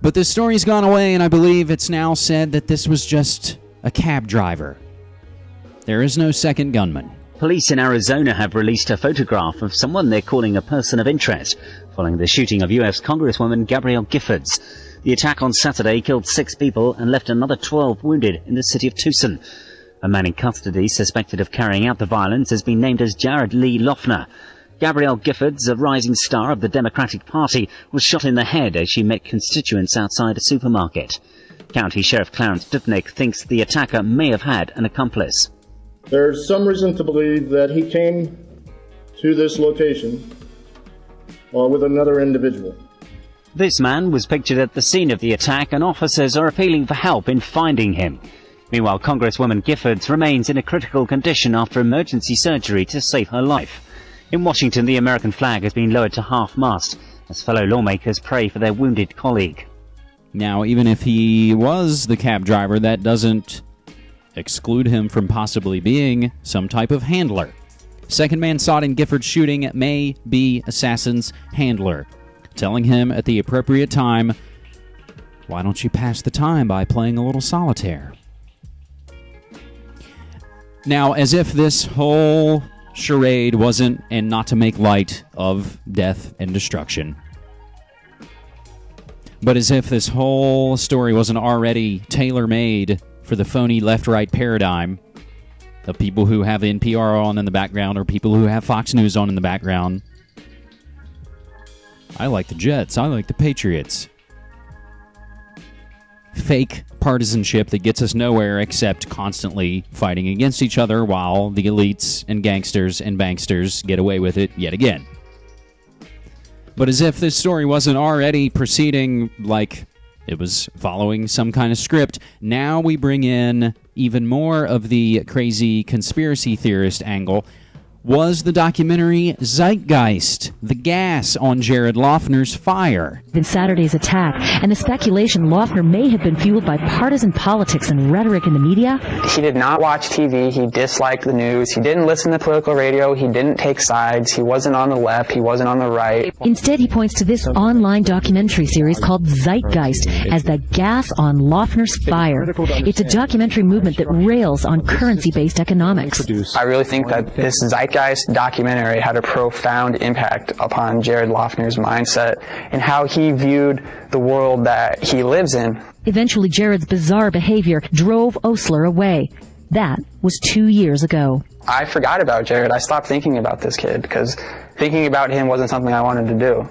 But this story's gone away, and I believe it's now said that this was just a cab driver. There is no second gunman. Police in Arizona have released a photograph of someone they're calling a person of interest, following the shooting of U.S. Congresswoman Gabrielle Giffords. The attack on Saturday killed 6 people and left another 12 wounded in the city of Tucson. A man in custody suspected of carrying out the violence has been named as Jared Lee Loeffner. Gabrielle Giffords, a rising star of the Democratic Party, was shot in the head as she met constituents outside a supermarket. County Sheriff Clarence Dupnick thinks the attacker may have had an accomplice. There's some reason to believe that he came to this location with another individual. This man was pictured at the scene of the attack, and officers are appealing for help in finding him. Meanwhile, Congresswoman Giffords remains in a critical condition after emergency surgery to save her life. In Washington, the American flag has been lowered to half-mast as fellow lawmakers pray for their wounded colleague. Now, even if he was the cab driver, that doesn't exclude him from possibly being some type of handler. Second man sought in Giffords' shooting may be assassin's handler, telling him at the appropriate time, "Why don't you pass the time by playing a little solitaire?" Now, as if this whole charade wasn't, and not to make light of death and destruction, but as if this whole story wasn't already tailor-made for the phony left-right paradigm of people who have NPR on in the background or people who have Fox News on in the background. I like the Jets. I like the Patriots. Fake partisanship that gets us nowhere except constantly fighting against each other while the elites and gangsters and banksters get away with it yet again. But as if this story wasn't already proceeding like it was following some kind of script, now we bring in even more of the crazy conspiracy theorist angle. Was the documentary Zeitgeist, the gas on Jared Loeffner's fire. In Saturday's attack, and the speculation Loeffner may have been fueled by partisan politics and rhetoric in the media. He did not watch TV, he disliked the news, he didn't listen to political radio, he didn't take sides, he wasn't on the left, he wasn't on the right. Instead, he points to this online documentary series called Zeitgeist as the gas on Loeffner's fire. It's a documentary movement that rails on currency-based economics. I really think that this Zeitgeist documentary had a profound impact upon Jared Loeffner's mindset and how he viewed the world that he lives in. Eventually, Jared's bizarre behavior drove Osler away. That was 2 years ago. I forgot about Jared. I stopped thinking about this kid because thinking about him wasn't something I wanted to do.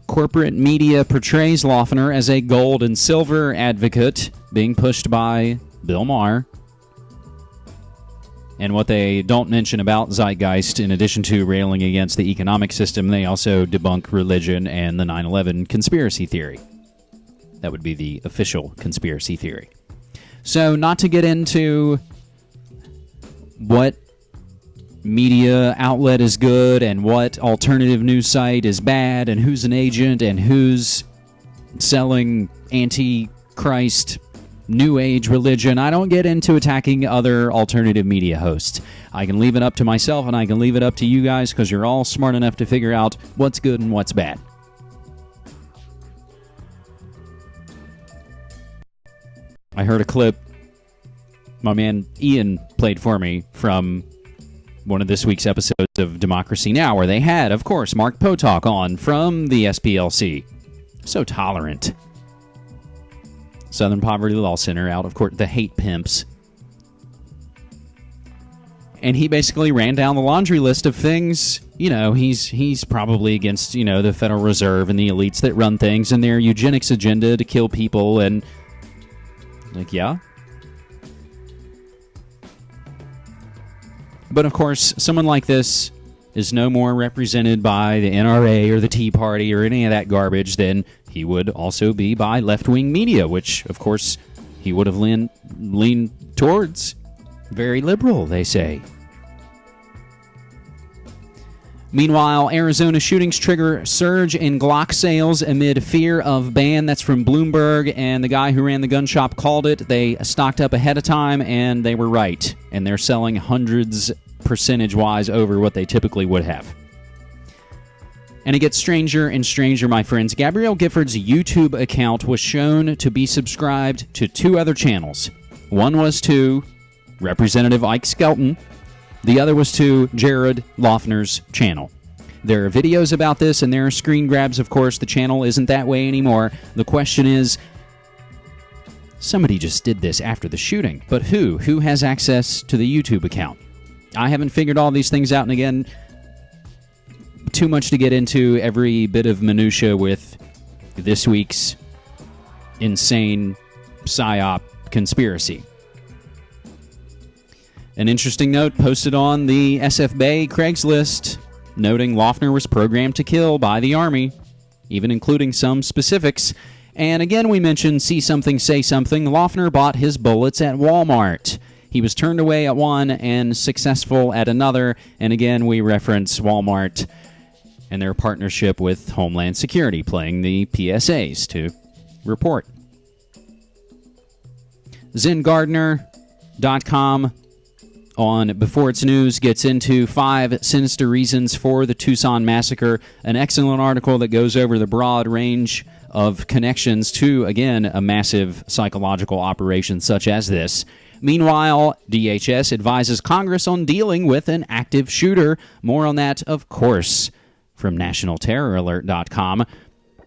Corporate media portrays Loeffner as a gold and silver advocate being pushed by Bill Maher. And what they don't mention about Zeitgeist, in addition to railing against the economic system, they also debunk religion and the 9/11 conspiracy theory. That would be the official conspiracy theory. So, not to get into what media outlet is good and what alternative news site is bad and who's an agent and who's selling anti-Christ New Age religion. I don't get into attacking other alternative media hosts. I can leave it up to myself and I can leave it up to you guys because you're all smart enough to figure out what's good and what's bad. I heard a clip my man Ian played for me from one of this week's episodes of Democracy Now! Where they had, of course, Mark Potok on from the SPLC. So tolerant. Southern Poverty Law Center out, of course, the hate pimps. And he basically ran down the laundry list of things. You know, he's probably against, you know, the Federal Reserve and the elites that run things and their eugenics agenda to kill people. And, like, yeah. But, of course, someone like this is no more represented by the NRA or the Tea Party or any of that garbage than he would also be by left-wing media, which, of course, he would have leaned towards. Very liberal, they say. Meanwhile, Arizona shootings trigger surge in Glock sales amid fear of ban. That's from Bloomberg, and the guy who ran the gun shop called it. They stocked up ahead of time, and they were right. And they're selling hundreds percentage-wise over what they typically would have. And it gets stranger and stranger, my friends. Gabrielle Gifford's YouTube account was shown to be subscribed to 2 other channels. One was to Representative Ike Skelton. The other was to Jared Loughner's channel. There are videos about this, and there are screen grabs, of course. The channel isn't that way anymore. The question is, somebody just did this after the shooting. But who? Who has access to the YouTube account? I haven't figured all these things out, and again, too much to get into every bit of minutia with this week's insane PSYOP conspiracy. An interesting note posted on the SF Bay Craigslist noting Loughner was programmed to kill by the Army, even including some specifics. And again, we mentioned see something, say something. Loughner bought his bullets at Walmart. He was turned away at one and successful at another. And again, we reference Walmart and their partnership with Homeland Security, playing the PSAs to report. ZenGardner.com on Before It's News gets into 5 sinister reasons for the Tucson massacre, an excellent article that goes over the broad range of connections to, again, a massive psychological operation such as this. Meanwhile, DHS advises Congress on dealing with an active shooter. More on that, of course, from NationalTerrorAlert.com.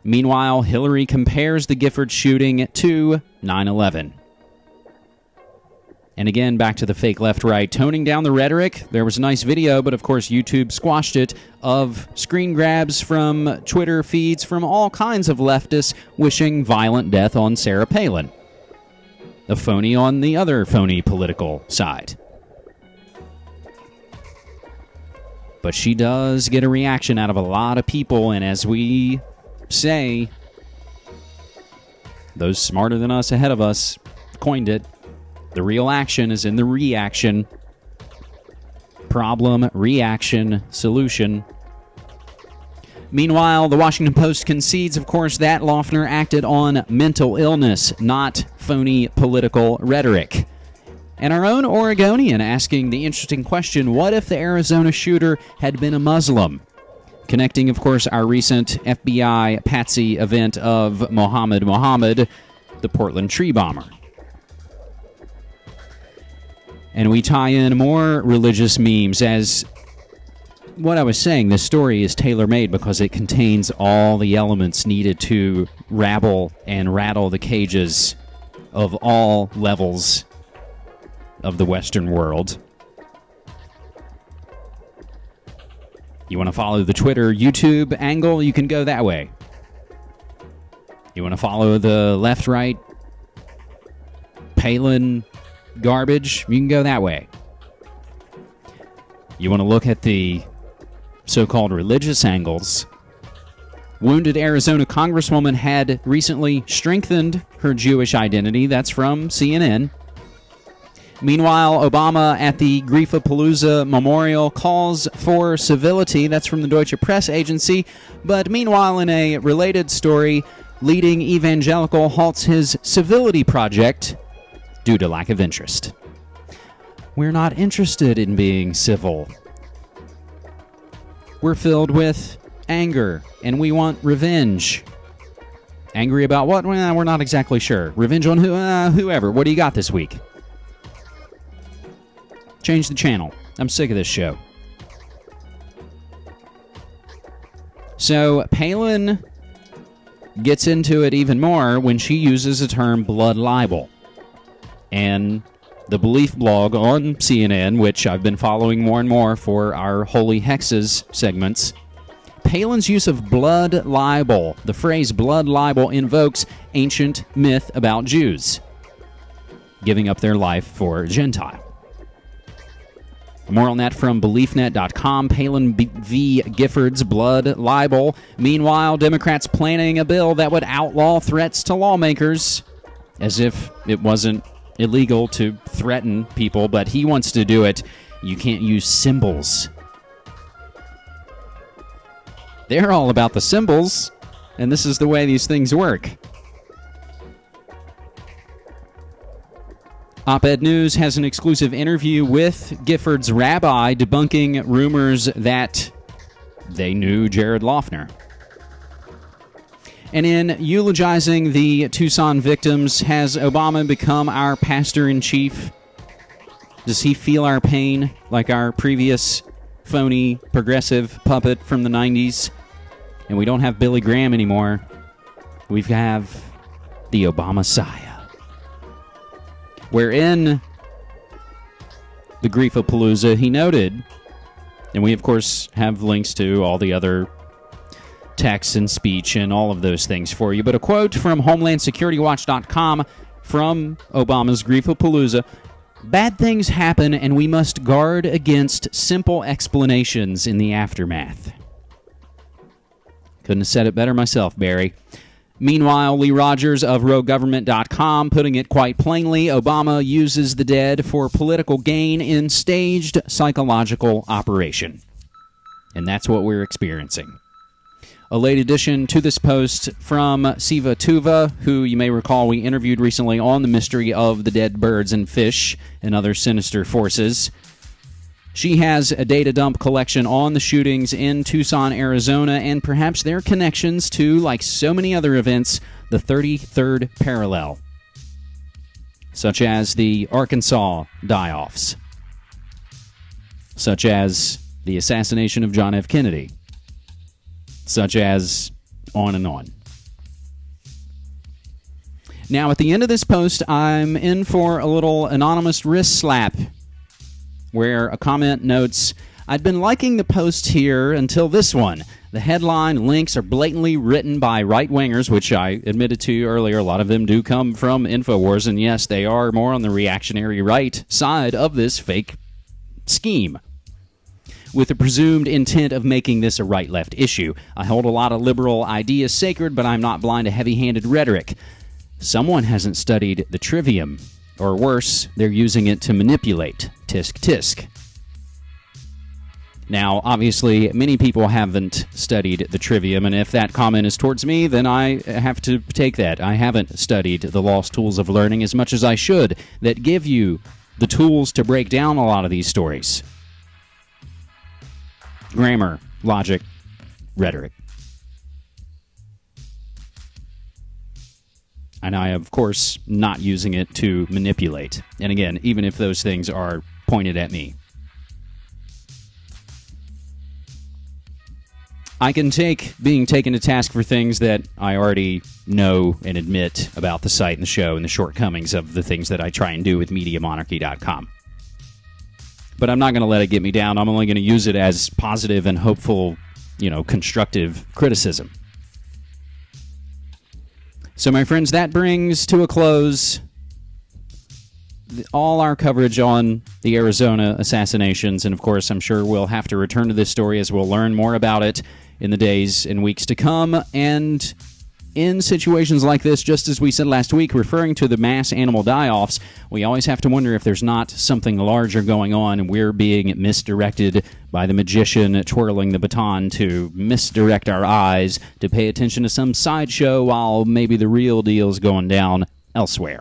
Meanwhile, Hillary compares the Gifford shooting to 9/11. And again, back to the fake left-right, toning down the rhetoric. There was a nice video, but of course YouTube squashed it, of screen grabs from Twitter feeds from all kinds of leftists wishing violent death on Sarah Palin, a phony on the other phony political side. But she does get a reaction out of a lot of people, and as we say, those smarter than us ahead of us coined it. The real action is in the reaction. Problem, reaction, solution. Meanwhile, the Washington Post concedes, of course, that Loughner acted on mental illness, not phony political rhetoric. And our own Oregonian asking the interesting question, what if the Arizona shooter had been a Muslim? Connecting, of course, our recent FBI patsy event of Mohammed, the Portland tree bomber. And we tie in more religious memes. As what I was saying, this story is tailor-made because it contains all the elements needed to rabble and rattle the cages of all levels of the Western world. You want to follow the Twitter, YouTube angle? You can go that way. You want to follow the left-right Palin garbage? You can go that way. You want to look at the so-called religious angles? Wounded Arizona Congresswoman had recently strengthened her Jewish identity. That's from CNN. Meanwhile, Obama at the Griefapalooza Memorial calls for civility. That's from the Deutsche Press Agency. But meanwhile, in a related story, leading evangelical halts his civility project due to lack of interest. We're not interested in being civil. We're filled with anger, and we want revenge. Angry about what? Well, we're not exactly sure. Revenge on whoever. What do you got this week? Change the channel. I'm sick of this show. So Palin gets into it even more when she uses the term blood libel. And the Belief blog on CNN, which I've been following more and more for our Holy Hexes segments, Palin's use of blood libel, the phrase blood libel, invokes ancient myth about Jews giving up their life for a Gentile. More on that from BeliefNet.com. Palin v. Gifford's blood libel. Meanwhile, Democrats planning a bill that would outlaw threats to lawmakers, as if it wasn't illegal to threaten people, but he wants to do it. You can't use symbols. They're all about the symbols, and this is the way these things work. Op-Ed News has an exclusive interview with Gifford's rabbi debunking rumors that they knew Jared Loughner. And in eulogizing the Tucson victims, has Obama become our pastor-in-chief? Does he feel our pain like our previous phony progressive puppet from the 90s? And we don't have Billy Graham anymore. We have the Obama-siah. Wherein the Griefapalooza, he noted, and we, of course, have links to all the other text and speech and all of those things for you. But a quote from HomelandSecurityWatch.com from Obama's Griefapalooza: "Bad things happen, and we must guard against simple explanations in the aftermath." Couldn't have said it better myself, Barry. Meanwhile, Lee Rogers of RogueGovernment.com putting it quite plainly: Obama uses the dead for political gain in staged psychological operation. And that's what we're experiencing. A late addition to this post from Siva Tuva, who you may recall we interviewed recently on the mystery of the dead birds and fish and other sinister forces. She has a data dump collection on the shootings in Tucson, Arizona, and perhaps their connections to, like so many other events, the 33rd parallel, such as the Arkansas die-offs, such as the assassination of John F. Kennedy, such as on and on. Now, at the end of this post, I'm in for a little anonymous wrist slap, where a comment notes, "I'd been liking the post here until this one. The headline links are blatantly written by right-wingers," which I admitted to you earlier. A lot of them do come from InfoWars, and yes, they are more on the reactionary right side of this fake scheme, with the presumed intent of making this a right-left issue. I hold a lot of liberal ideas sacred, but I'm not blind to heavy-handed rhetoric. Someone hasn't studied the trivium, or worse, they're using it to manipulate. Tisk, tisk. Now, obviously, many people haven't studied the trivium, and if that comment is towards me, then I have to take that. I haven't studied the lost tools of learning as much as I should, that give you the tools to break down a lot of these stories. Grammar, logic, rhetoric. And I, of course, not using it to manipulate. And again, even if those things are pointed at me. I can take being taken to task for things that I already know and admit about the site and the show and the shortcomings of the things that I try and do with MediaMonarchy.com. But I'm not going to let it get me down. I'm only going to use it as positive and hopeful, constructive criticism. So, my friends, that brings to a close all our coverage on the Arizona assassinations. And, of course, I'm sure we'll have to return to this story as we'll learn more about it in the days and weeks to come. And in situations like this, just as we said last week, referring to the mass animal die-offs, we always have to wonder if there's not something larger going on and we're being misdirected by the magician twirling the baton to misdirect our eyes to pay attention to some sideshow while maybe the real deal's going down elsewhere.